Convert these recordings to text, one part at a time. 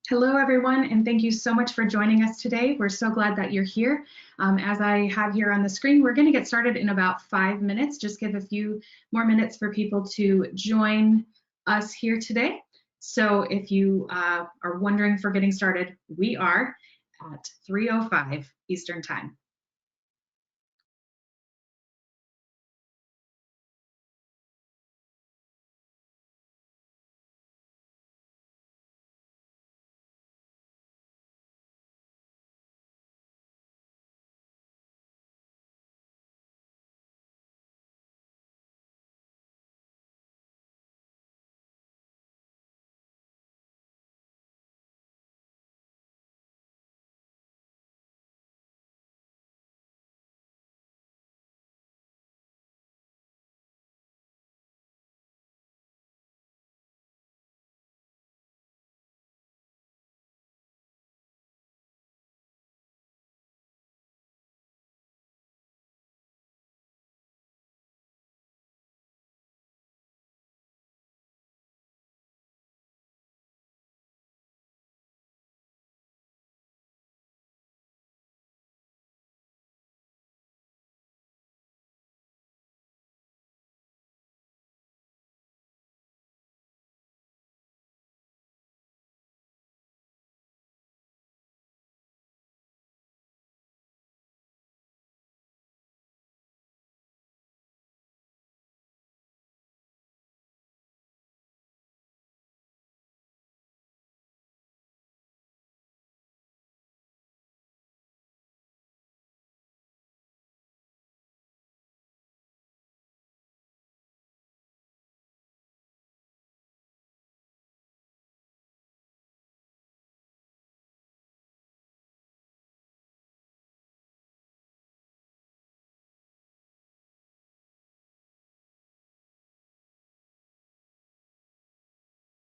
Hello, everyone, and thank you so much for joining us today. We're so glad that you're here. As I have here on the screen, we're going to get started in about 5 minutes. Just give a few more minutes for people to join us here today. So if you are wondering if we're getting started, we are at 3:05 Eastern Time.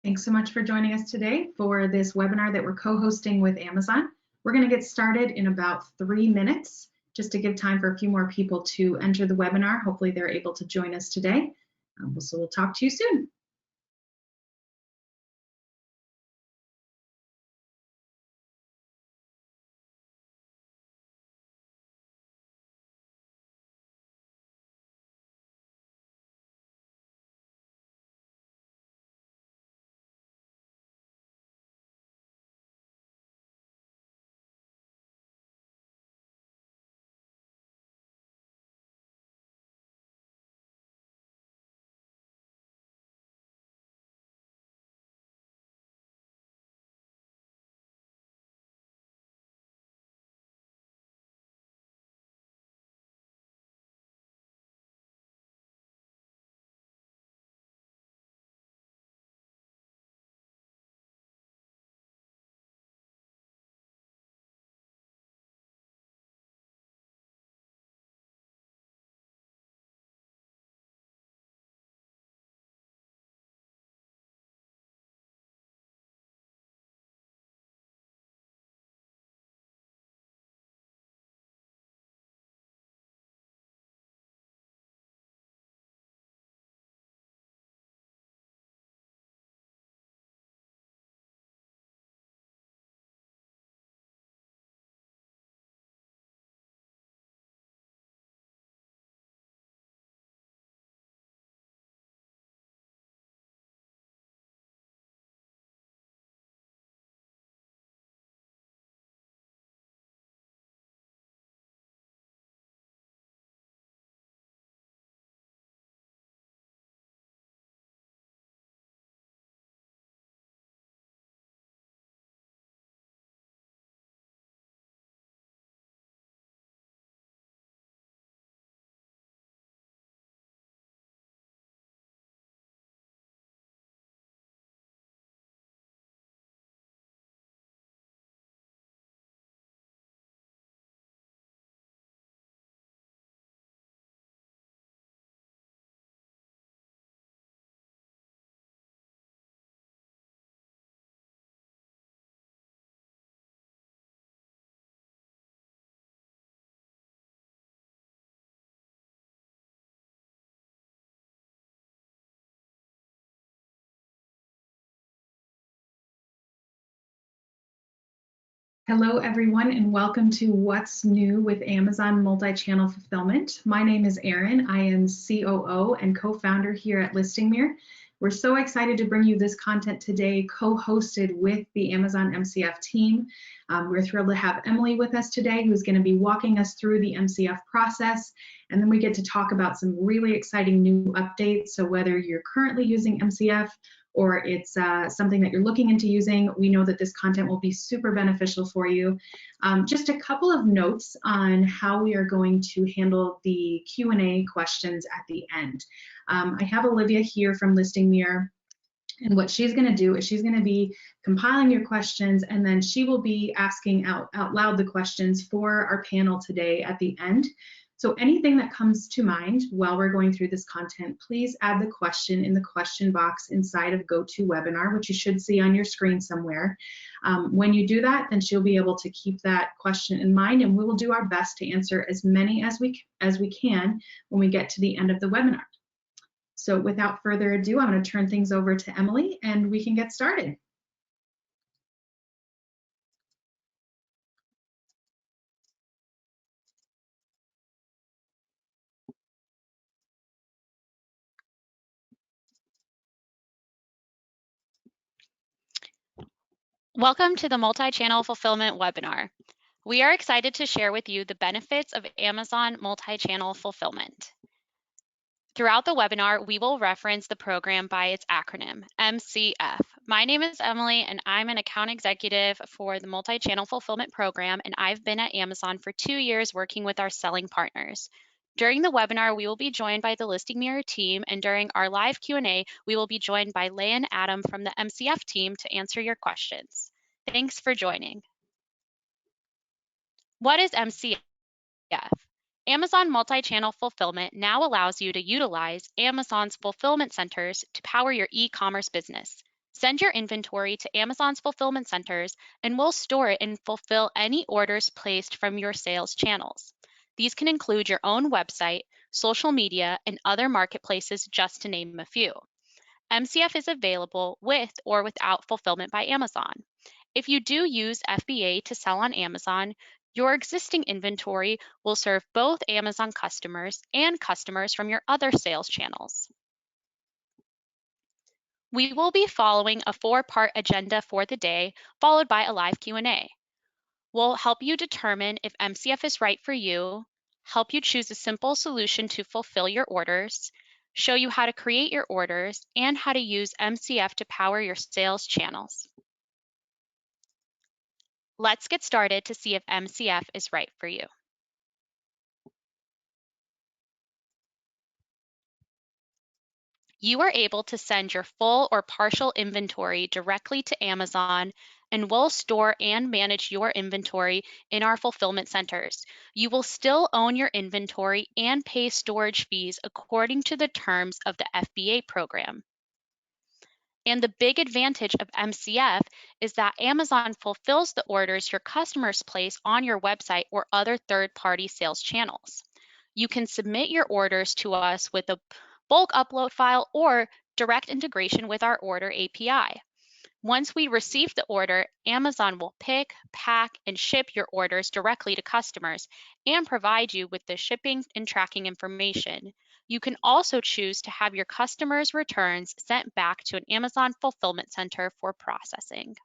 Thanks so much for joining us today for this webinar that we're co-hosting with Amazon. We're going to get started in about 3 minutes, just to give time for a few more people to enter the webinar. Hopefully they're able to join us today. So we'll talk to you soon. Hello, everyone, and welcome to What's New with Amazon Multi-Channel Fulfillment. My name is Erin. I am COO and co-founder here at Listing Mirror. We're so excited to bring you this content today, co-hosted with the Amazon MCF team. We're thrilled to have Emily with us today, who's going to be walking us through the MCF process. And then we get to talk about some really exciting new updates. So whether you're currently using MCF or it's something that you're looking into using, we know that this content will be super beneficial for you. Just a couple of notes on how we are going to handle the Q&A questions at the end. I have Olivia here from Listing Mirror, and what she's going to do is she's going to be compiling your questions, and then she will be asking out loud the questions for our panel today at the end. So anything that comes to mind while we're going through this content, please add the question in the question box inside of GoToWebinar, which you should see on your screen somewhere. When you do that, then she'll be able to keep that question in mind, and we will do our best to answer as many as we can when we get to the end of the webinar. So without further ado, I'm going to turn things over to Emily and we can get started. Welcome to the Multi-Channel Fulfillment webinar. We are excited to share with you the benefits of Amazon Multi-Channel Fulfillment. Throughout the webinar, we will reference the program by its acronym, MCF. My name is Emily, and I'm an account executive for the Multi-Channel Fulfillment program, and I've been at Amazon for 2 years working with our selling partners. During the webinar, we will be joined by the Listing Mirror team, and during our live Q&A, we will be joined by Leigh and Adam from the MCF team to answer your questions. Thanks for joining. What is MCF? Amazon Multi-Channel Fulfillment now allows you to utilize Amazon's fulfillment centers to power your e-commerce business. Send your inventory to Amazon's fulfillment centers, and we'll store it and fulfill any orders placed from your sales channels. These can include your own website, social media, and other marketplaces, just to name a few. MCF is available with or without fulfillment by Amazon. If you do use FBA to sell on Amazon, your existing inventory will serve both Amazon customers and customers from your other sales channels. We will be following a 4-part agenda for the day, followed by a live Q&A. We'll help you determine if MCF is right for you, help you choose a simple solution to fulfill your orders, show you how to create your orders, and how to use MCF to power your sales channels. Let's get started to see if MCF is right for you. You are able to send your full or partial inventory directly to Amazon, and we'll store and manage your inventory in our fulfillment centers. You will still own your inventory and pay storage fees according to the terms of the FBA program. And the big advantage of MCF is that Amazon fulfills the orders your customers place on your website or other third-party sales channels. You can submit your orders to us with a bulk upload file or direct integration with our order API. Once we receive the order, Amazon will pick, pack, and ship your orders directly to customers and provide you with the shipping and tracking information. You can also choose to have your customers' returns sent back to an Amazon fulfillment center for processing.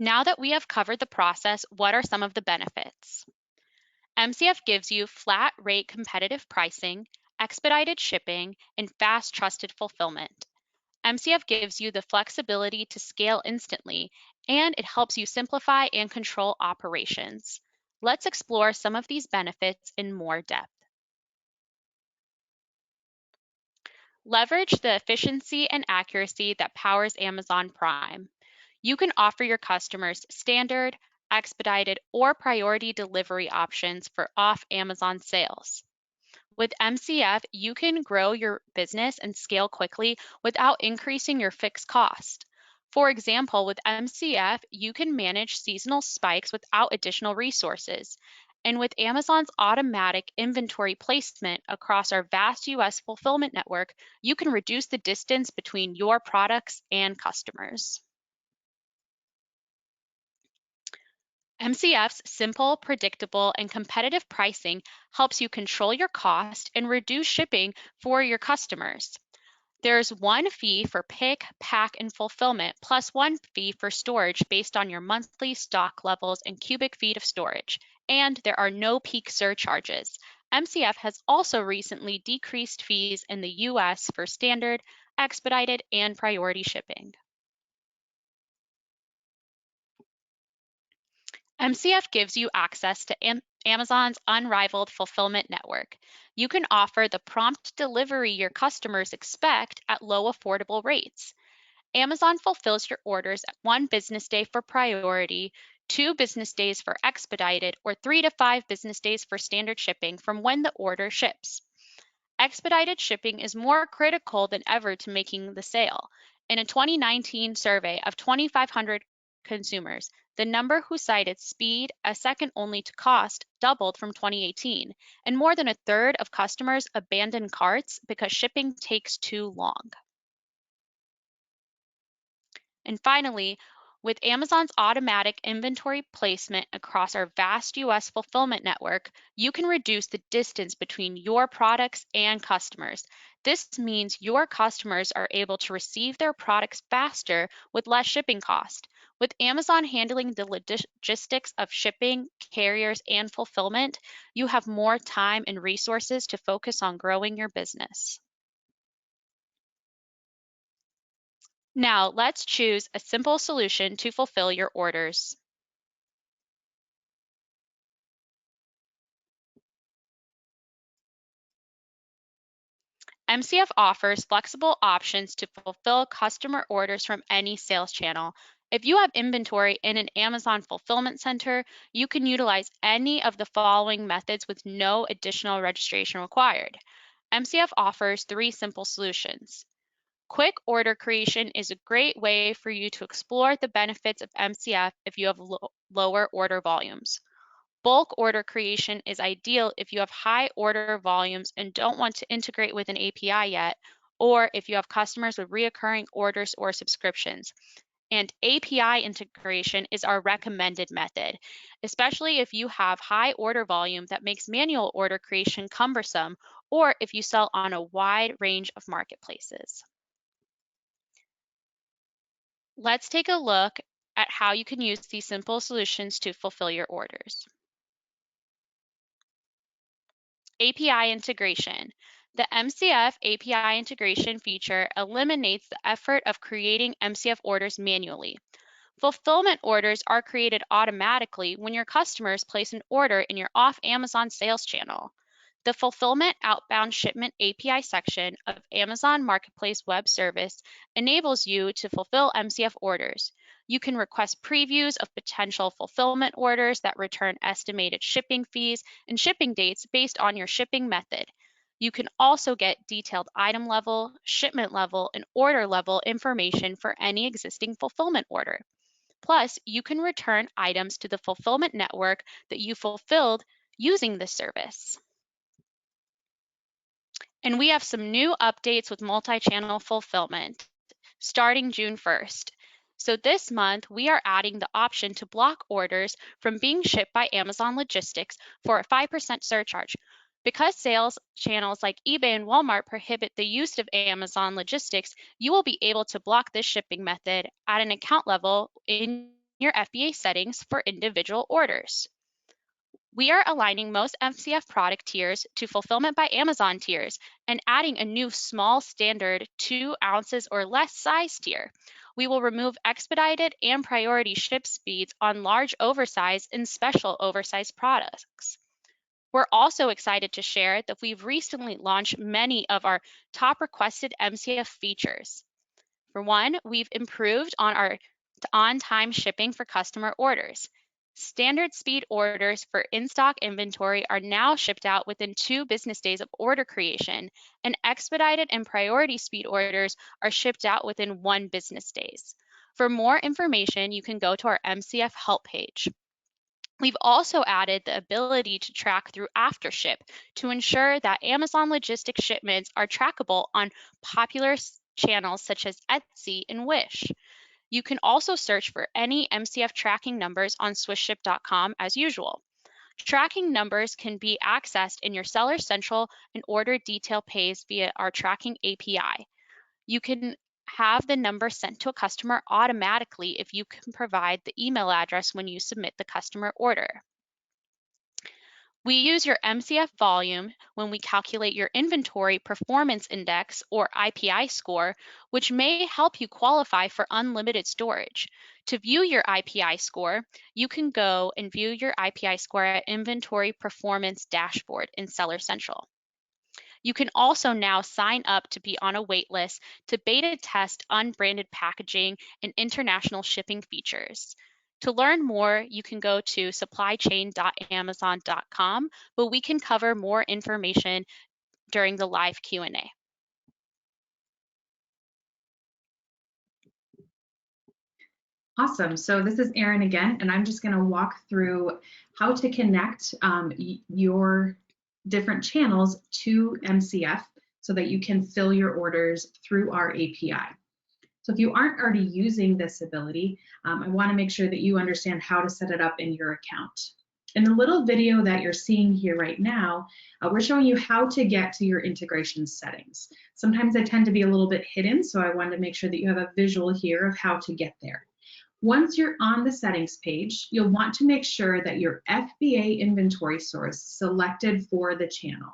Now that we have covered the process, what are some of the benefits? MCF gives you flat rate competitive pricing, expedited shipping, and fast trusted fulfillment. MCF gives you the flexibility to scale instantly, and it helps you simplify and control operations. Let's explore some of these benefits in more depth. Leverage the efficiency and accuracy that powers Amazon Prime. You can offer your customers standard, expedited, or priority delivery options for off Amazon sales. With MCF, you can grow your business and scale quickly without increasing your fixed cost. For example, with MCF, you can manage seasonal spikes without additional resources. And with Amazon's automatic inventory placement across our vast US fulfillment network, you can reduce the distance between your products and customers. MCF's simple, predictable, and competitive pricing helps you control your cost and reduce shipping for your customers. There's one fee for pick, pack, and fulfillment, plus one fee for storage based on your monthly stock levels and cubic feet of storage. And there are no peak surcharges. MCF has also recently decreased fees in the US for standard, expedited, and priority shipping. MCF gives you access to Amazon's unrivaled fulfillment network. You can offer the prompt delivery your customers expect at low, affordable rates. Amazon fulfills your orders at 1 business day for priority, 2 business days for expedited, or 3 to 5 business days for standard shipping from when the order ships. Expedited shipping is more critical than ever to making the sale. In a 2019 survey of 2,500 consumers, the number who cited speed as second only to cost doubled from 2018, and more than a third of customers abandoned carts because shipping takes too long. And finally, with Amazon's automatic inventory placement across our vast US fulfillment network, you can reduce the distance between your products and customers. This means your customers are able to receive their products faster with less shipping cost. With Amazon handling the logistics of shipping, carriers, and fulfillment, you have more time and resources to focus on growing your business. Now, let's choose a simple solution to fulfill your orders. MCF offers flexible options to fulfill customer orders from any sales channel. If you have inventory in an Amazon fulfillment center, you can utilize any of the following methods with no additional registration required. MCF offers 3 simple solutions. Quick order creation is a great way for you to explore the benefits of MCF if you have lower order volumes. Bulk order creation is ideal if you have high order volumes and don't want to integrate with an API yet, or if you have customers with recurring orders or subscriptions. And API integration is our recommended method, especially if you have high order volume that makes manual order creation cumbersome, or if you sell on a wide range of marketplaces. Let's take a look at how you can use these simple solutions to fulfill your orders. API integration. The MCF API integration feature eliminates the effort of creating MCF orders manually. Fulfillment orders are created automatically when your customers place an order in your off-Amazon sales channel. The Fulfillment Outbound Shipment API section of Amazon Marketplace Web Service enables you to fulfill MCF orders. You can request previews of potential fulfillment orders that return estimated shipping fees and shipping dates based on your shipping method. You can also get detailed item level, shipment level, and order level information for any existing fulfillment order. Plus, you can return items to the fulfillment network that you fulfilled using this service. And we have some new updates with multi-channel fulfillment starting June 1st. So this month, we are adding the option to block orders from being shipped by Amazon Logistics for a 5% surcharge. Because sales channels like eBay and Walmart prohibit the use of Amazon Logistics, you will be able to block this shipping method at an account level in your FBA settings for individual orders. We are aligning most MCF product tiers to Fulfillment by Amazon tiers and adding a new small standard 2 ounces or less size tier. We will remove expedited and priority ship speeds on large oversized and special oversized products. We're also excited to share that we've recently launched many of our top requested MCF features. For one, we've improved on our on-time shipping for customer orders. Standard speed orders for in-stock inventory are now shipped out within 2 business days of order creation, and expedited and priority speed orders are shipped out within 1 business days. For more information, you can go to our MCF help page. We've also added the ability to track through AfterShip to ensure that Amazon logistics shipments are trackable on popular channels such as Etsy and Wish. You can also search for any MCF tracking numbers on swissship.com as usual. Tracking numbers can be accessed in your Seller Central and order detail page via our tracking API. You can have the number sent to a customer automatically if you can provide the email address when you submit the customer order. We use your MCF volume when we calculate your Inventory Performance Index or IPI score, which may help you qualify for unlimited storage. To view your IPI score, you can go and view your IPI score at Inventory Performance Dashboard in Seller Central. You can also now sign up to be on a wait list to beta test unbranded packaging and international shipping features. To learn more, you can go to supplychain.amazon.com, but we can cover more information during the live Q&A. Awesome. So this is Erin again, and I'm just going to walk through how to connect your different channels to MCF so that you can fill your orders through our API. So if you aren't already using this ability, I want to make sure that you understand how to set it up in your account. In the little video that you're seeing here right now, we're showing you how to get to your integration settings. Sometimes they tend to be a little bit hidden, so I wanted to make sure that you have a visual here of how to get there. Once you're on the settings page, you'll want to make sure that your FBA inventory source is selected for the channel.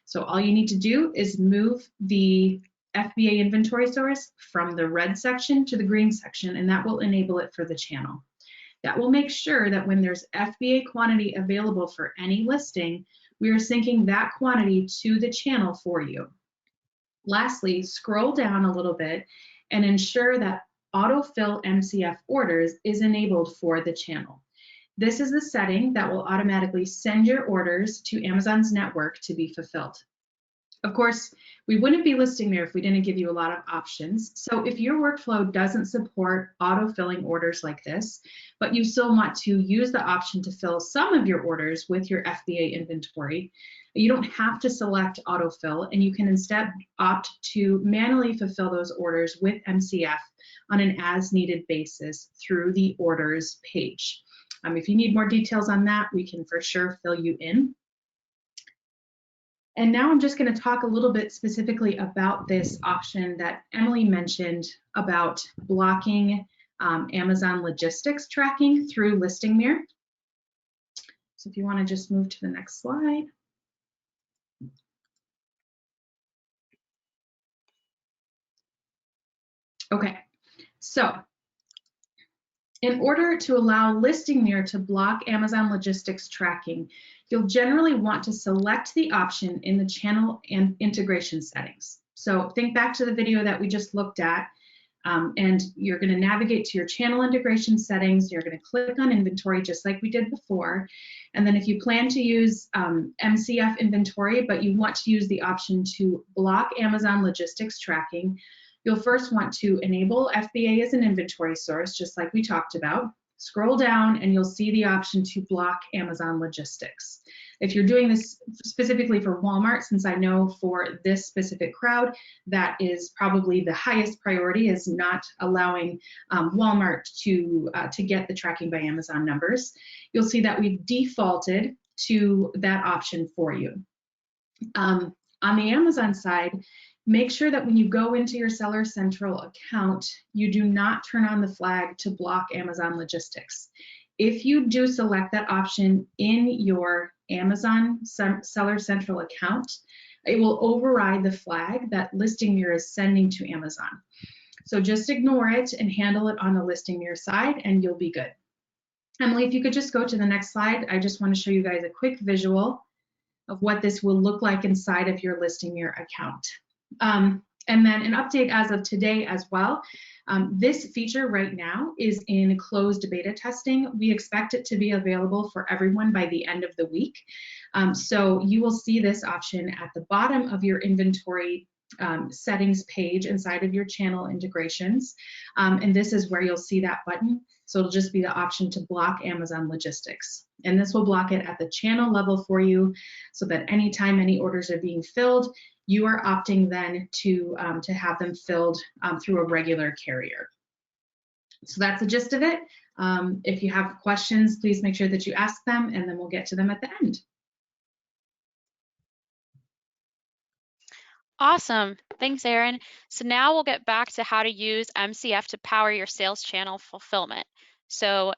So all you need to do is move the FBA inventory source from the red section to the green section, and that will enable it for the channel. That will make sure that when there's FBA quantity available for any listing, we are syncing that quantity to the channel for you. Lastly, scroll down a little bit and ensure that autofill MCF orders is enabled for the channel. This is the setting that will automatically send your orders to Amazon's network to be fulfilled. Of course, we wouldn't be listing there if we didn't give you a lot of options. So if your workflow doesn't support auto-filling orders like this, but you still want to use the option to fill some of your orders with your FBA inventory, you don't have to select autofill, and you can instead opt to manually fulfill those orders with MCF on an as-needed basis through the orders page. If you need more details on that, we can for sure fill you in. And now I'm just going to talk a little bit specifically about this option that Emily mentioned about blocking Amazon logistics tracking through Listing Mirror. So if you want to just move to the next slide. Okay, so in order to allow Listing Mirror to block Amazon logistics tracking, you'll generally want to select the option in the channel and integration settings. So think back to the video that we just looked at, and you're going to navigate to your channel integration settings. You're going to click on inventory just like we did before. And then if you plan to use MCF inventory, but you want to use the option to block Amazon logistics tracking, you'll first want to enable FBA as an inventory source, just like we talked about. Scroll down and you'll see the option to block Amazon logistics. If you're doing this specifically for Walmart, since I know for this specific crowd, that is probably the highest priority, is not allowing Walmart to get the tracking by Amazon numbers. You'll see that we've defaulted to that option for you. On the Amazon side, make sure that when you go into your Seller Central account, you do not turn on the flag to block Amazon logistics. If you do select that option in your Amazon Seller Central account, it will override the flag that Listing Mirror is sending to Amazon. So just ignore it and handle it on the Listing Mirror side and you'll be good. Emily, if you could just go to the next slide, I just want to show you guys a quick visual of what this will look like inside of your Listing Mirror account. And then an update as of today as well. This feature right now is in closed beta testing. We expect it to be available for everyone by the end of the week. So you will see this option at the bottom of your inventory settings page inside of your channel integrations. And this is where you'll see that button. So it'll just be the option to block Amazon Logistics. And this will block it at the channel level for you so that anytime any orders are being filled, you are opting then to have them filled through a regular carrier. So that's the gist of it. If you have questions, please make sure that you ask them, and then we'll get to them at the end. Awesome. Thanks, Erin. So now we'll get back to how to use MCF to power your sales channel fulfillment. So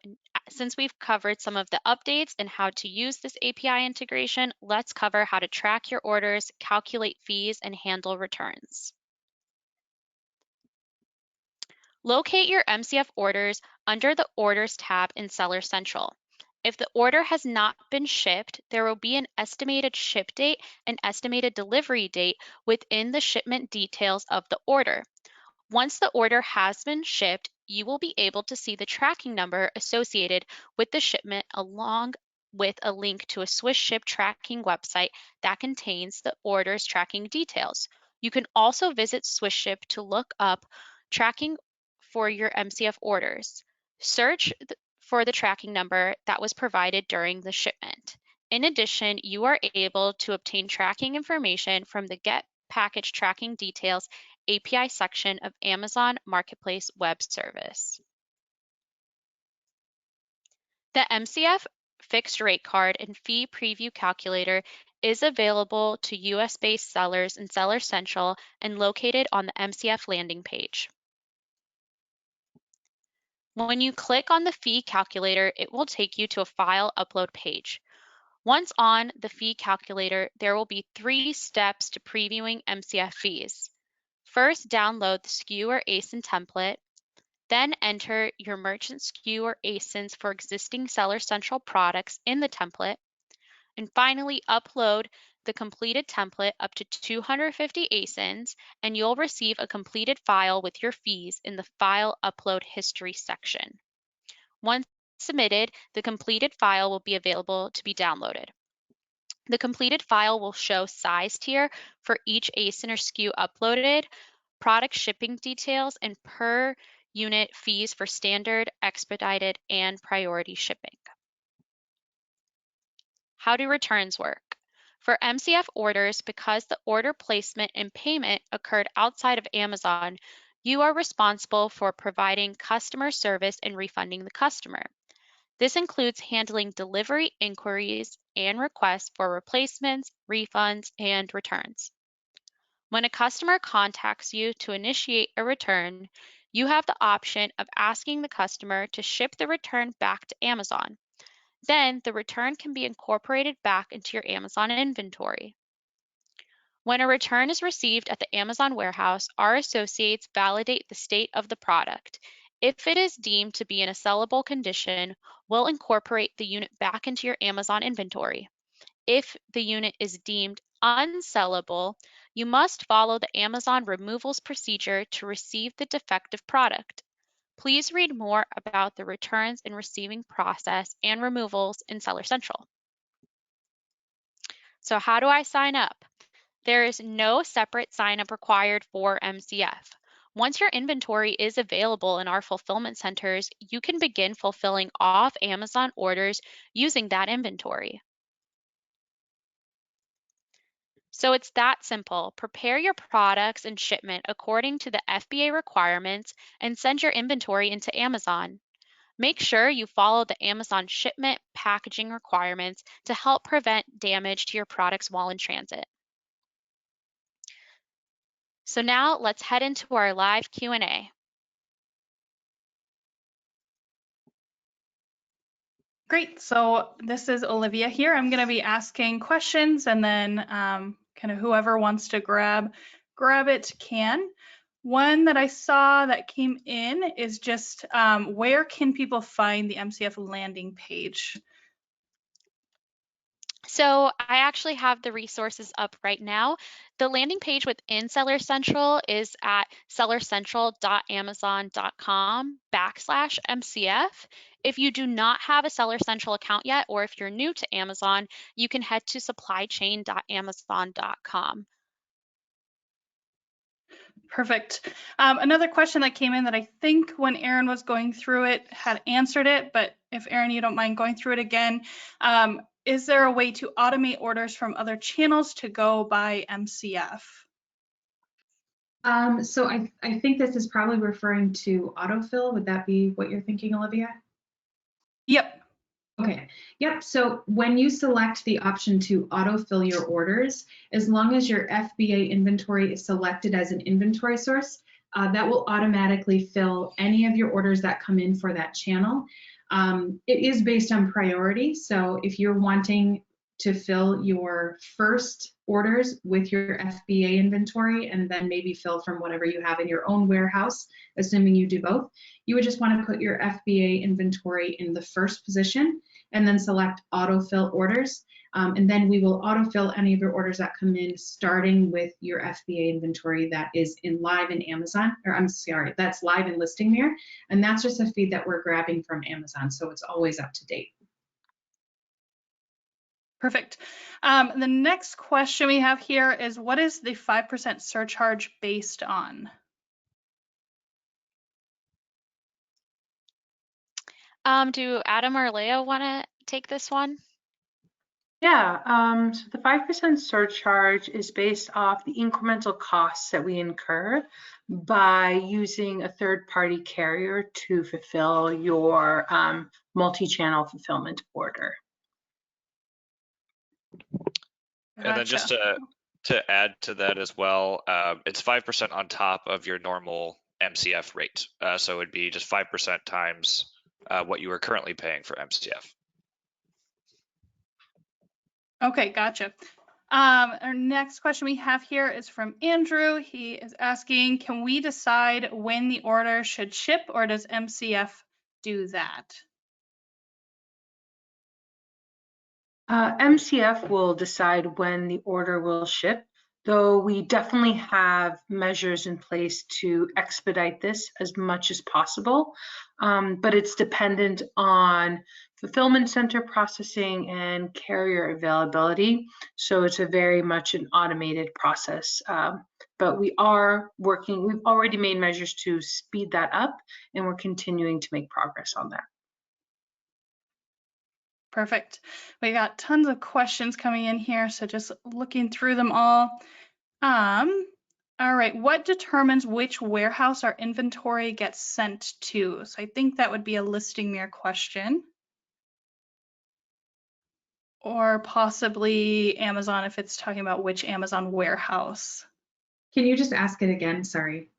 since we've covered some of the updates and how to use this API integration, let's cover how to track your orders, calculate fees, and handle returns. Locate your MCF orders under the Orders tab in Seller Central. If the order has not been shipped, there will be an estimated ship date and estimated delivery date within the shipment details of the order. Once the order has been shipped, you will be able to see the tracking number associated with the shipment along with a link to a Mcf Tracking website that contains the order's tracking details. You can also visit Mcf to look up tracking for your MCF orders. Search for the tracking number that was provided during the shipment. In addition, you are able to obtain tracking information from the Get Package Tracking Details API section of Amazon Marketplace Web Service. The MCF fixed rate card and fee preview calculator is available to US-based sellers in Seller Central and located on the MCF landing page. When you click on the fee calculator, it will take you to a file upload page. Once on the fee calculator, there will be 3 steps to previewing MCF fees. First, download the SKU or ASIN template. Then enter your merchant SKU or ASINs for existing Seller Central products in the template. And finally, upload the completed template up to 250 ASINs, and you'll receive a completed file with your fees in the File Upload History section. Once submitted, the completed file will be available to be downloaded. The completed file will show size tier for each ASIN or SKU uploaded, product shipping details, and per unit fees for standard, expedited, and priority shipping. How do returns work? For MCF orders, because the order placement and payment occurred outside of Amazon, you are responsible for providing customer service and refunding the customer. This includes handling delivery inquiries and requests for replacements, refunds, and returns. When a customer contacts you to initiate a return, you have the option of asking the customer to ship the return back to Amazon. Then the return can be incorporated back into your Amazon inventory. When a return is received at the Amazon warehouse, our associates validate the state of the product. If it is deemed to be in a sellable condition, we'll incorporate the unit back into your Amazon inventory. If the unit is deemed unsellable, you must follow the Amazon removals procedure to receive the defective product. Please read more about the returns and receiving process and removals in Seller Central. So how do I sign up? There is no separate sign up required for MCF. Once your inventory is available in our fulfillment centers, you can begin fulfilling off Amazon orders using that inventory. So it's that simple. Prepare your products and shipment according to the FBA requirements and send your inventory into Amazon. Make sure you follow the Amazon shipment packaging requirements to help prevent damage to your products while in transit. So now let's head into our live Q&A. Great. So this is Olivia here. I'm going to be asking questions, and then kind of whoever wants to grab it can. One that I saw that came in is just where can people find the MCF landing page? So I actually have the resources up right now. The landing page within Seller Central is at sellercentral.amazon.com/MCF. If you do not have a Seller Central account yet, or if you're new to Amazon, you can head to supplychain.amazon.com. Perfect. Another question that came in that I think when Aaron was going through it had answered it, but if Aaron, you don't mind going through it again, is there a way to automate orders from other channels to go by MCF? So I think this is probably referring to autofill. Would that be what you're thinking, Olivia? Yep. Okay, yep. So when you select the option to autofill your orders, as long as your FBA inventory is selected as an inventory source, that will automatically fill any of your orders that come in for that channel. It is based on priority. So if you're wanting to fill your first orders with your FBA inventory and then maybe fill from whatever you have in your own warehouse, assuming you do both, you would just want to put your FBA inventory in the first position and then select autofill orders. And then we will autofill any of your orders that come in starting with your FBA inventory that is live in Amazon, or I'm sorry, that's live in Listing Mirror. And that's just a feed that we're grabbing from Amazon. So it's always up to date. Perfect. The next question we have here is, what is the 5% surcharge based on? Do Adam or Leah want to take this one? Yeah, so the 5% surcharge is based off the incremental costs that we incur by using a third-party carrier to fulfill your multi-channel fulfillment order. And then just to add to that as well, it's 5% on top of your normal MCF rate. So it'd be just 5% times what you are currently paying for MCF. Okay, gotcha. Our next question we have here is from Andrew. He is asking, can we decide when the order should ship, or does MCF do that? MCF will decide when the order will ship, though we definitely have measures in place to expedite this as much as possible. But it's dependent on fulfillment center processing and carrier availability. So it's a very much an automated process. But we are working, we've already made measures to speed that up, and we're continuing to make progress on that. Perfect. We got tons of questions coming in here, so just looking through them all. All right, what determines which warehouse our inventory gets sent to? So I think that would be a Listing Mirror question. Or possibly Amazon if it's talking about which Amazon warehouse. Can you just ask it again? Sorry,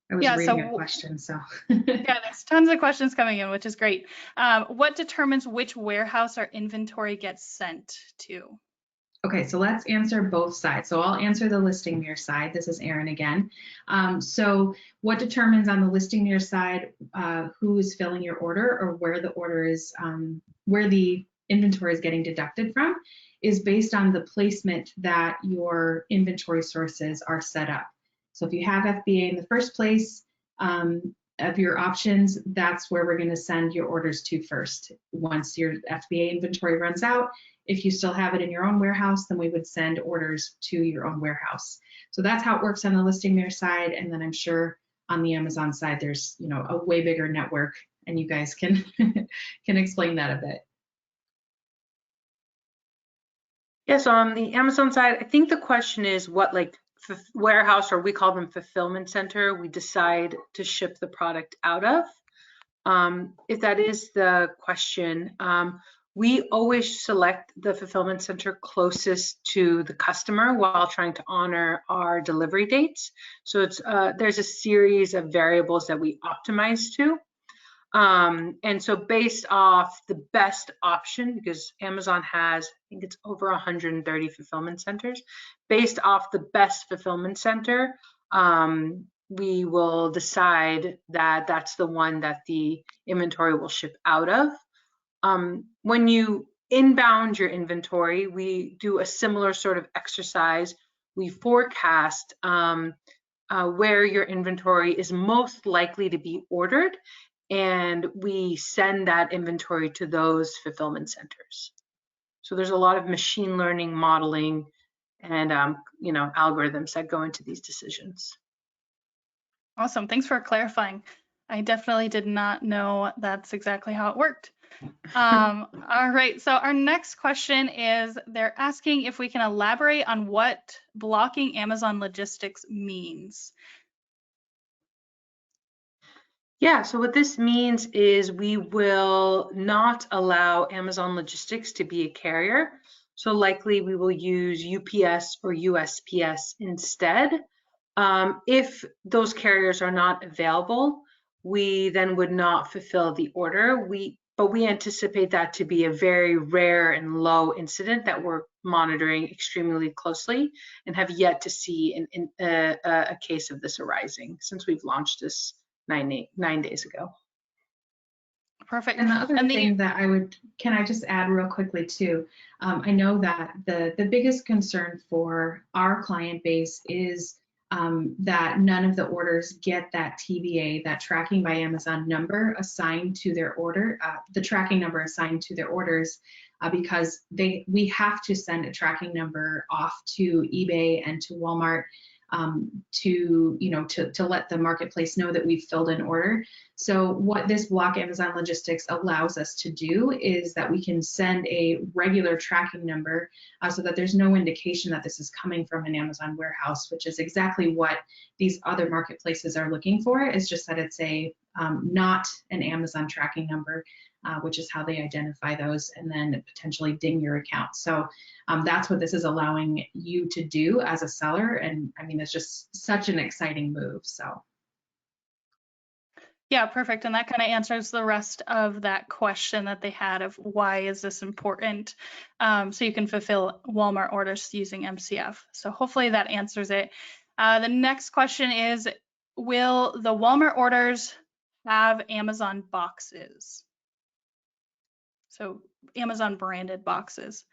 I was reading a question, so. Yeah, there's tons of questions coming in, which is great. What determines which warehouse our inventory gets sent to? Okay, so let's answer both sides. So I'll answer the Listing Mirror side. This is Erin again. So what determines on the Listing Mirror side who is filling your order or where the order is, where the inventory is getting deducted from is based on the placement that your inventory sources are set up. So if you have FBA in the first place of your options, that's where we're going to send your orders to first. Once your FBA inventory runs out, if you still have it in your own warehouse, then we would send orders to your own warehouse. So that's how it works on the Listing Mirror side. And then I'm sure on the Amazon side, there's a way bigger network, and you guys can can explain that a bit. Yes, on the Amazon side, I think the question is what warehouse, or we call them fulfillment center, we decide to ship the product out of. If that is the question, we always select the fulfillment center closest to the customer while trying to honor our delivery dates. So it's there's a series of variables that we optimize to. And so based off the best option, because Amazon has, I think it's over 130 fulfillment centers, based off the best fulfillment center, we will decide that that's the one that the inventory will ship out of. When you inbound your inventory, we do a similar sort of exercise. We forecast where your inventory is most likely to be ordered, and we send that inventory to those fulfillment centers. So there's a lot of machine learning modeling and algorithms that go into these decisions. Awesome. Thanks for clarifying. I definitely did not know that's exactly how it worked. All right. So our next question is they're asking if we can elaborate on what blocking Amazon logistics means. Yeah, so what this means is we will not allow Amazon Logistics to be a carrier. So likely we will use UPS or USPS instead. If those carriers are not available, we then would not fulfill the order. But we anticipate that to be a very rare and low incident that we're monitoring extremely closely and have yet to see a case of this arising since we've launched this 9 days ago. Perfect. And the other thing that can I just add real quickly too? I know that the biggest concern for our client base is that none of the orders get that TBA, that tracking by Amazon number assigned to their order, the tracking number assigned to their orders, because we have to send a tracking number off to eBay and to Walmart to let the marketplace know that we've filled an order. So what this block Amazon Logistics allows us to do is that we can send a regular tracking number so that there's no indication that this is coming from an Amazon warehouse, which is exactly what these other marketplaces are looking for. It's just that it's a not an Amazon tracking number, which is how they identify those and then potentially ding your account. So that's what this is allowing you to do as a seller. And I mean, it's just such an exciting move. So. Yeah, perfect. And that kind of answers the rest of that question that they had of why is this important? So you can fulfill Walmart orders using MCF. So hopefully that answers it. The next question is, will the Walmart orders have Amazon boxes? So Amazon branded boxes.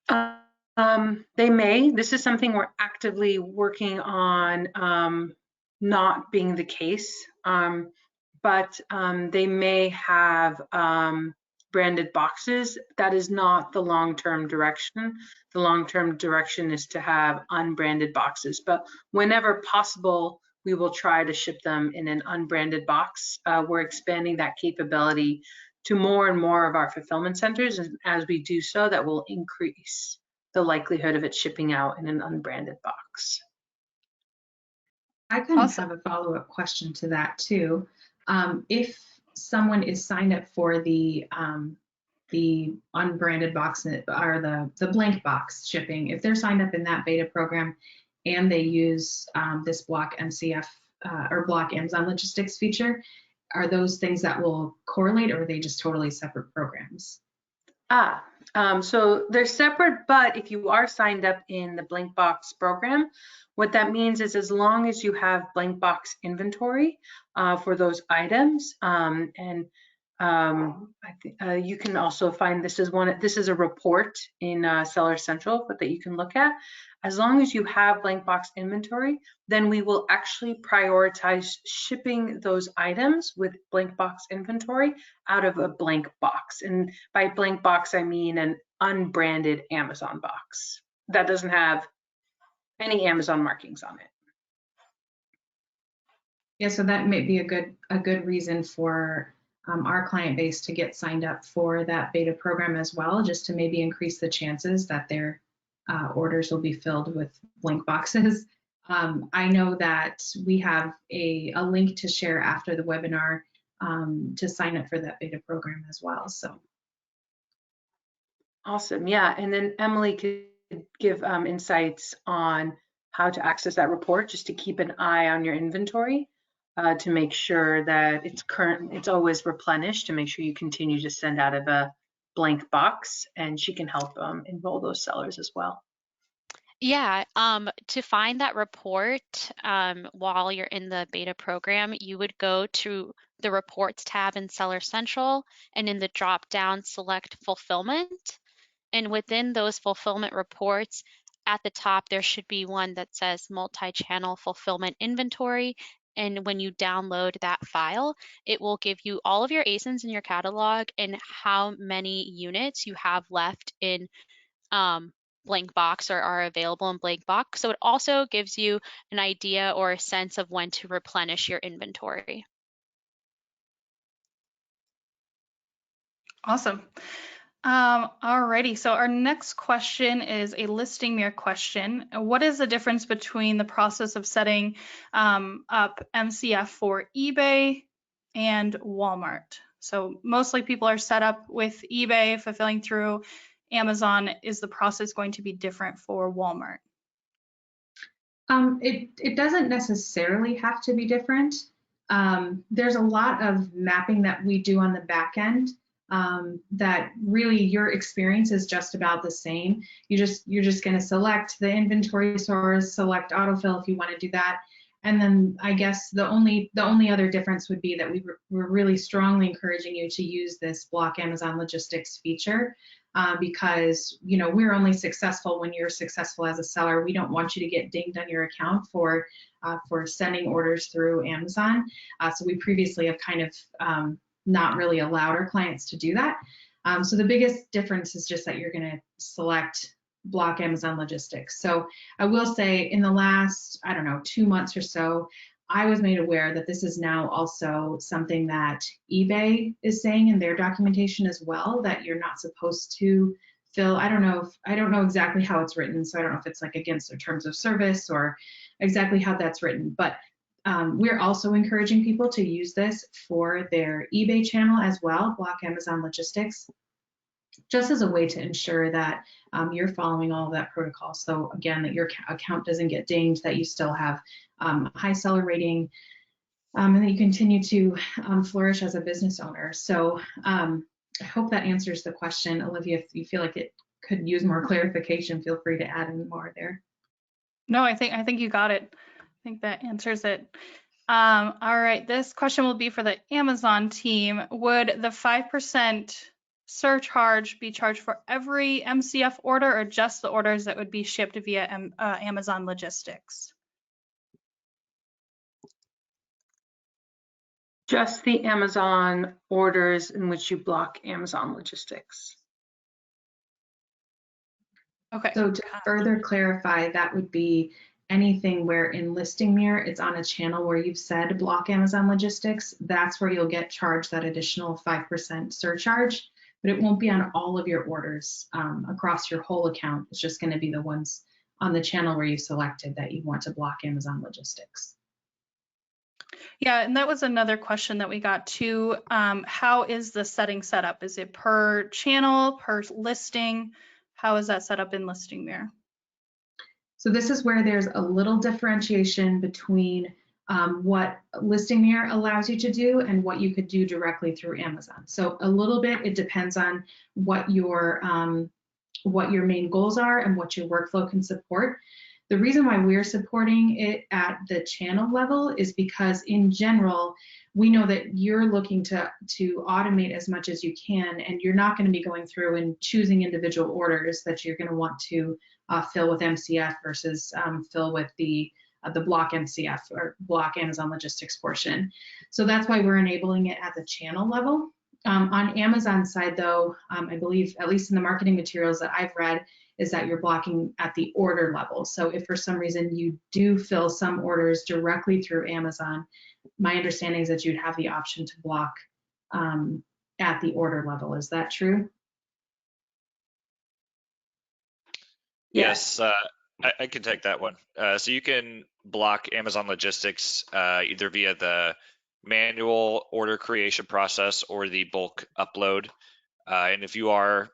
They may. This is something we're actively working on not being the case, but they may have branded boxes. That is not the long-term direction. The long-term direction is to have unbranded boxes, but whenever possible, we will try to ship them in an unbranded box. We're expanding that capability to more and more of our fulfillment centers, and as we do so, that will increase the likelihood of it shipping out in an unbranded box. I kind of have a follow-up question to that too. If someone is signed up for the unbranded box or the blank box shipping, if they're signed up in that beta program and they use this block MCF or block Amazon Logistics feature, are those things that will correlate, or are they just totally separate programs? So they're separate, but if you are signed up in the blank box program, what that means is as long as you have blank box inventory for those items, and you can also find this is a report in Seller Central that you can look at. As long as you have blank box inventory, then we will actually prioritize shipping those items with blank box inventory out of a blank box. And by blank box, I mean an unbranded Amazon box that doesn't have any Amazon markings on it. Yeah, so that may be a good reason for our client base to get signed up for that beta program as well, just to maybe increase the chances that their orders will be filled with blank boxes. I know that we have a link to share after the webinar to sign up for that beta program as well. So awesome, yeah. And then Emily could give insights on how to access that report, just to keep an eye on your inventory to make sure that it's always replenished, to make sure you continue to send out of a blank box, and she can help enroll those sellers as well. Yeah, to find that report while you're in the beta program, you would go to the Reports tab in Seller Central, and in the drop-down select Fulfillment. And within those fulfillment reports, at the top, there should be one that says Multi-Channel Fulfillment Inventory. And when you download that file, it will give you all of your ASINs in your catalog and how many units you have left in blank box or are available in blank box. So it also gives you an idea or a sense of when to replenish your inventory. Awesome. Alrighty, so our next question is a listing mirror question. What is the difference between the process of setting up MCF for eBay and Walmart? So mostly people are set up with eBay, fulfilling through Amazon. Is the process going to be different for Walmart? It doesn't necessarily have to be different. There's a lot of mapping that we do on the back end that really your experience is just about the same. You're just going to select the inventory source, select autofill if you want to do that, and then I guess the only other difference would be that we're really strongly encouraging you to use this block Amazon logistics feature. Because we're only successful when you're successful as a seller. We don't want you to get dinged on your account for sending orders through Amazon. So we previously have kind of not really allowed our clients to do that. So the biggest difference is just that you're going to select block Amazon logistics. So I will say in the last, I don't know, 2 months or so, I was made aware that this is now also something that eBay is saying in their documentation as well, that you're not supposed to fill. I don't know exactly how it's written, so I don't know if it's like against their terms of service or exactly how that's written, but we're also encouraging people to use this for their eBay channel as well, block Amazon logistics, just as a way to ensure that you're following all of that protocol. So again, that your account doesn't get dinged, that you still have high seller rating, and that you continue to flourish as a business owner. So I hope that answers the question. Olivia, if you feel like it could use more clarification, feel free to add in more there. No, I think you got it. I think that answers it. All right, this question will be for the Amazon team. Would the 5% surcharge be charged for every MCF order or just the orders that would be shipped via Amazon Logistics? Just the Amazon orders in which you block Amazon logistics. Okay. So to further clarify, that would be anything where in Listing Mirror, it's on a channel where you've said block Amazon logistics, that's where you'll get charged that additional 5% surcharge, but it won't be on all of your orders across your whole account. It's just going to be the ones on the channel where you selected that you want to block Amazon logistics. Yeah, and that was another question that we got too. How is the setting set up? Is it per channel, per listing? How is that set up in Listing Mirror? So this is where there's a little differentiation between what Listing Mirror allows you to do and what you could do directly through Amazon. So a little bit, it depends on what your main goals are and what your workflow can support. The reason why we're supporting it at the channel level is because in general, we know that you're looking to automate as much as you can, and you're not going to be going through and choosing individual orders that you're going to want to fill with MCF versus fill with the block MCF or block Amazon logistics portion. So that's why we're enabling it at the channel level. On Amazon side though, I believe, at least in the marketing materials that I've read, is that you're blocking at the order level. So if for some reason you do fill some orders directly through Amazon, my understanding is that you'd have the option to block at the order level. Is that true? Yes, I can take that one. So you can block Amazon logistics either via the manual order creation process or the bulk upload. And if you are,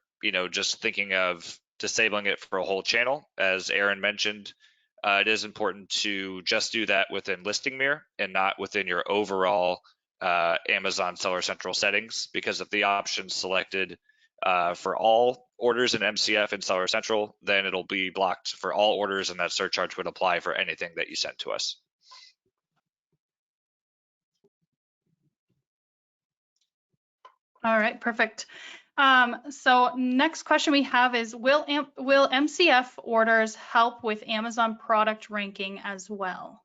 just thinking of disabling it for a whole channel, as Aaron mentioned, it is important to just do that within Listing Mirror and not within your overall Amazon Seller Central settings, because if the option's selected for all orders in MCF and Seller Central, then it'll be blocked for all orders, and that surcharge would apply for anything that you sent to us. All right, perfect. So next question we have is, will MCF orders help with Amazon product ranking as well?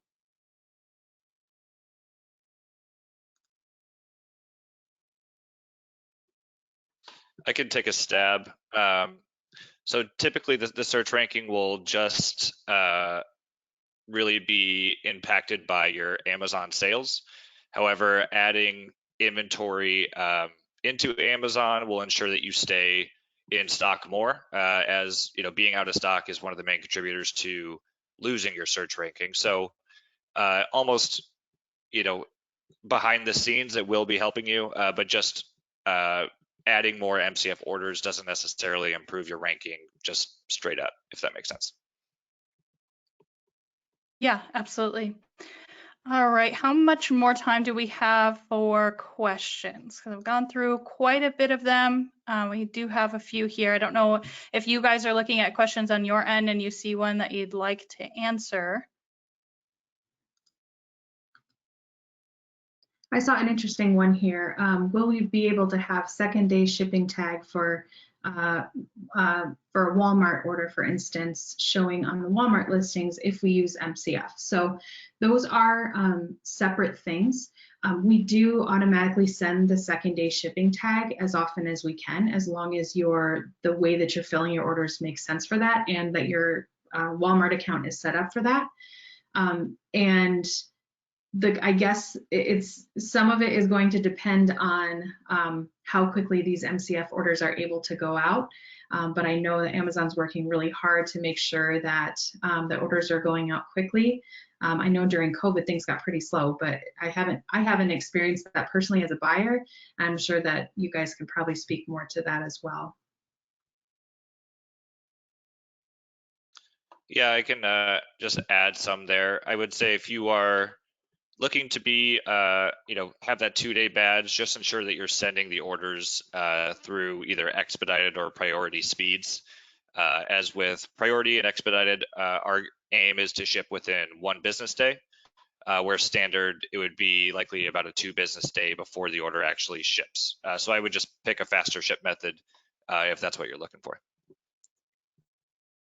I can take a stab. So typically the search ranking will just really be impacted by your Amazon sales. However, adding inventory into Amazon will ensure that you stay in stock more, as you know, being out of stock is one of the main contributors to losing your search ranking. So almost, you know, behind the scenes, it will be helping you, but just adding more MCF orders doesn't necessarily improve your ranking just straight up, if that makes sense. Yeah, absolutely. All right, how much more time do we have for questions? Because I've gone through quite a bit of them. We do have a few here. I don't know if you guys are looking at questions on your end and you see one that you'd like to answer. I saw an interesting one here. Will we be able to have second day shipping tag for a Walmart order, for instance, showing on the Walmart listings if we use MCF? So those are separate things. We do automatically send the second day shipping tag as often as we can, as long as the way that you're filling your orders makes sense for that, and that your Walmart account is set up for that. And I guess some of it is going to depend on how quickly these MCF orders are able to go out. But I know that Amazon's working really hard to make sure that the orders are going out quickly. I know during COVID things got pretty slow, but I haven't experienced that personally as a buyer. I'm sure that you guys can probably speak more to that as well. Yeah, I can just add some there. I would say if you are looking to be, have that 2-day badge, just ensure that you're sending the orders through either expedited or priority speeds. As with priority and expedited, our aim is to ship within 1 business day, where standard, it would be likely about a 2 business day before the order actually ships. So I would just pick a faster ship method if that's what you're looking for.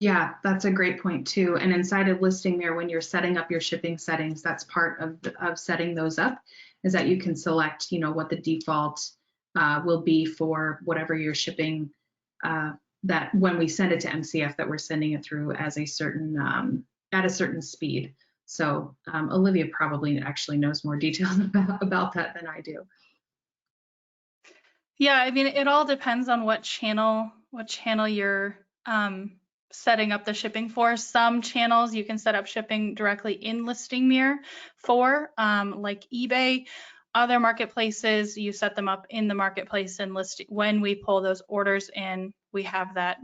Yeah, that's a great point too. And inside of listing there, when you're setting up your shipping settings, that's part of setting those up, is that you can select, what the default will be for whatever you're shipping, that when we send it to MCF, that we're sending it through as a certain at a certain speed. So Olivia probably actually knows more details about that than I do. Yeah, I mean, it all depends on what channel you're setting up the shipping for. Some channels you can set up shipping directly in Listing Mirror for, like eBay. Other marketplaces, you set them up in the marketplace, and when we pull those orders in, we have that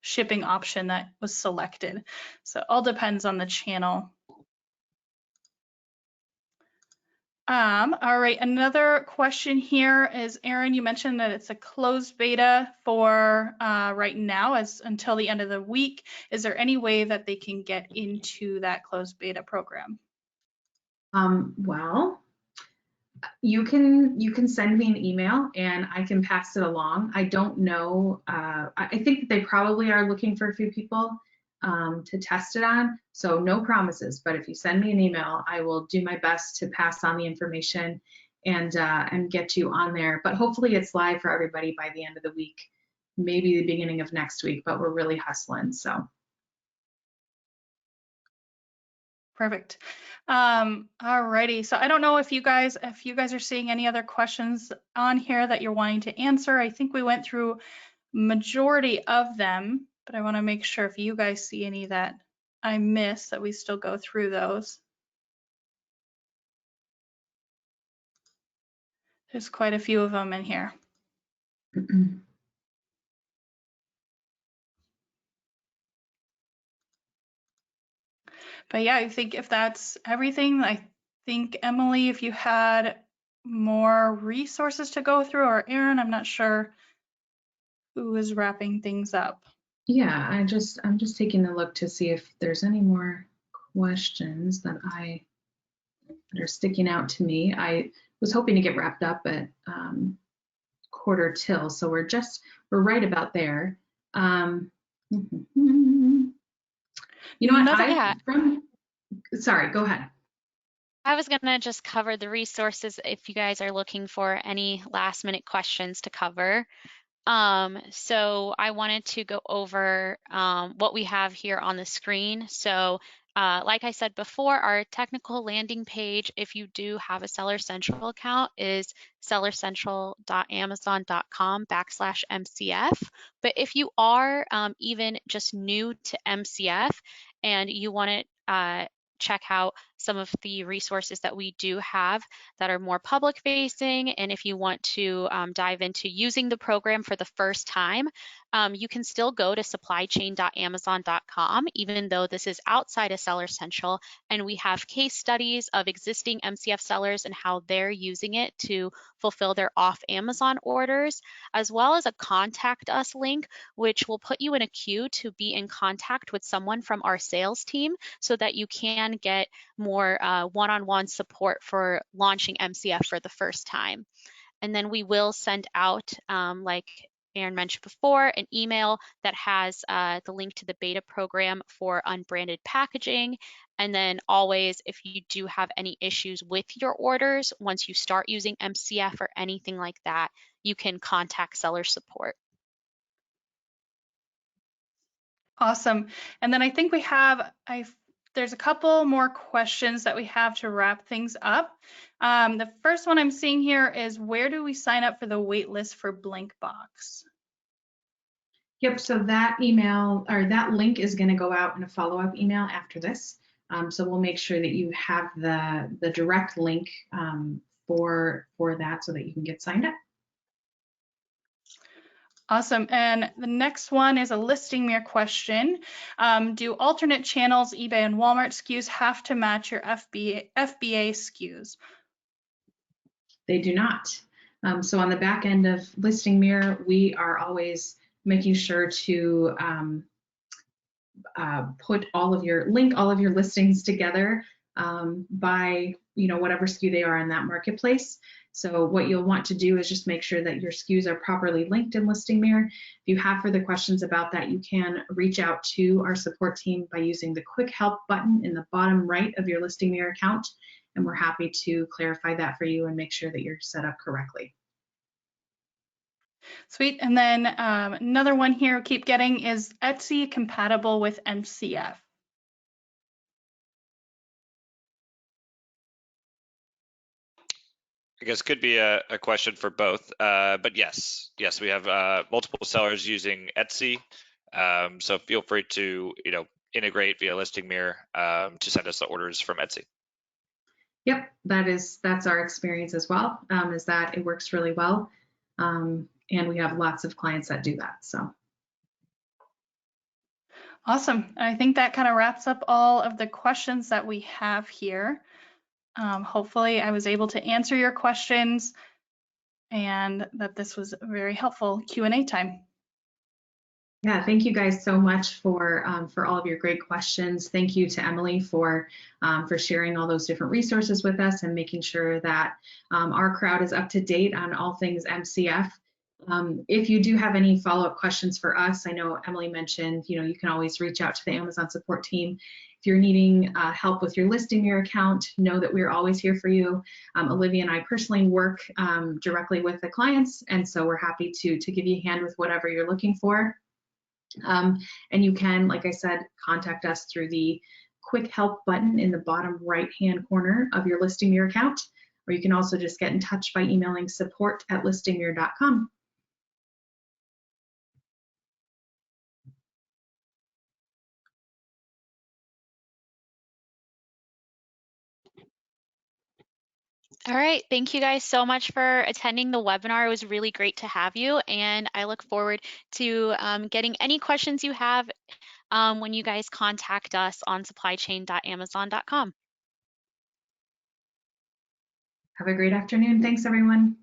shipping option that was selected. So it all depends on the channel. All right, another question here is, Aaron, you mentioned that it's a closed beta for right now until the end of the week. Is there any way that they can get into that closed beta program? Well, you can send me an email and I can pass it along. I don't know. I think that they probably are looking for a few people to test it on. So no promises, but if you send me an email, I will do my best to pass on the information and get you on there. But hopefully it's live for everybody by the end of the week, maybe the beginning of next week, but we're really hustling, so. Perfect. Alrighty. So I don't know if you guys are seeing any other questions on here that you're wanting to answer. I think we went through majority of them, but I want to make sure if you guys see any that I missed, that we still go through those. There's quite a few of them in here. But yeah, I think if that's everything, I think, Emily, if you had more resources to go through, or Aaron, I'm not sure who is wrapping things up. Yeah, I'm just taking a look to see if there's any more questions that are sticking out to me. I was hoping to get wrapped up at 1:45, so we're right about there. You know what? Sorry, go ahead. I was going to just cover the resources if you guys are looking for any last minute questions to cover. So I wanted to go over what we have here on the screen. So like I said before, our technical landing page, if you do have a Seller Central account, is sellercentral.amazon.com/MCF. But if you are even just new to MCF and you want to check out some of the resources that we do have that are more public facing, and if you want to dive into using the program for the first time, you can still go to supplychain.amazon.com, even though this is outside of Seller Central, and we have case studies of existing MCF sellers and how they're using it to fulfill their off Amazon orders, as well as a contact us link, which will put you in a queue to be in contact with someone from our sales team so that you can get more one-on-one support for launching MCF for the first time. And then we will send out, like Aaron mentioned before, an email that has the link to the beta program for unbranded packaging. And then always, if you do have any issues with your orders, once you start using MCF or anything like that, you can contact seller support. Awesome. And then I think we have, there's a couple more questions that we have to wrap things up. The first one I'm seeing here is, where do we sign up for the wait list for Blank Box? Yep, so that email or that link is going to go out in a follow-up email after this. So we'll make sure that you have the direct link for that so that you can get signed up. Awesome. And the next one is a listing mirror question. Do alternate channels, eBay and Walmart SKUs, have to match your FBA SKUs? They do not. So on the back end of Listing Mirror, we are always making sure to link all of your listings together by whatever SKU they are in that marketplace. So what you'll want to do is just make sure that your SKUs are properly linked in Listing Mirror. If you have further questions about that, you can reach out to our support team by using the quick help button in the bottom right of your Listing Mirror account, and we're happy to clarify that for you and make sure that you're set up correctly. Sweet. And then another one here we keep getting is Etsy compatible with MCF? I guess could be a question for both, but yes, we have multiple sellers using Etsy, so feel free to integrate via Listing Mirror to send us the orders from Etsy. Yep, that's our experience as well. Is that it works really well, and we have lots of clients that do that. So. Awesome. I think that kind of wraps up all of the questions that we have here. Hopefully I was able to answer your questions and that this was a very helpful Q&A time. Yeah, thank you guys so much for all of your great questions. Thank you to Emily for sharing all those different resources with us and making sure that our crowd is up to date on all things MCF. If you do have any follow-up questions for us, I know Emily mentioned, you can always reach out to the Amazon support team. If you're needing help with your Listing Mirror account, know that we're always here for you. Olivia and I personally work directly with the clients, and so we're happy to give you a hand with whatever you're looking for. And you can, like I said, contact us through the quick help button in the bottom right-hand corner of your Listing Mirror account, or you can also just get in touch by emailing support@listingmirror.com. All right, thank you guys so much for attending the webinar. It was really great to have you, and I look forward to getting any questions you have when you guys contact us on supplychain.amazon.com. Have a great afternoon. Thanks, everyone.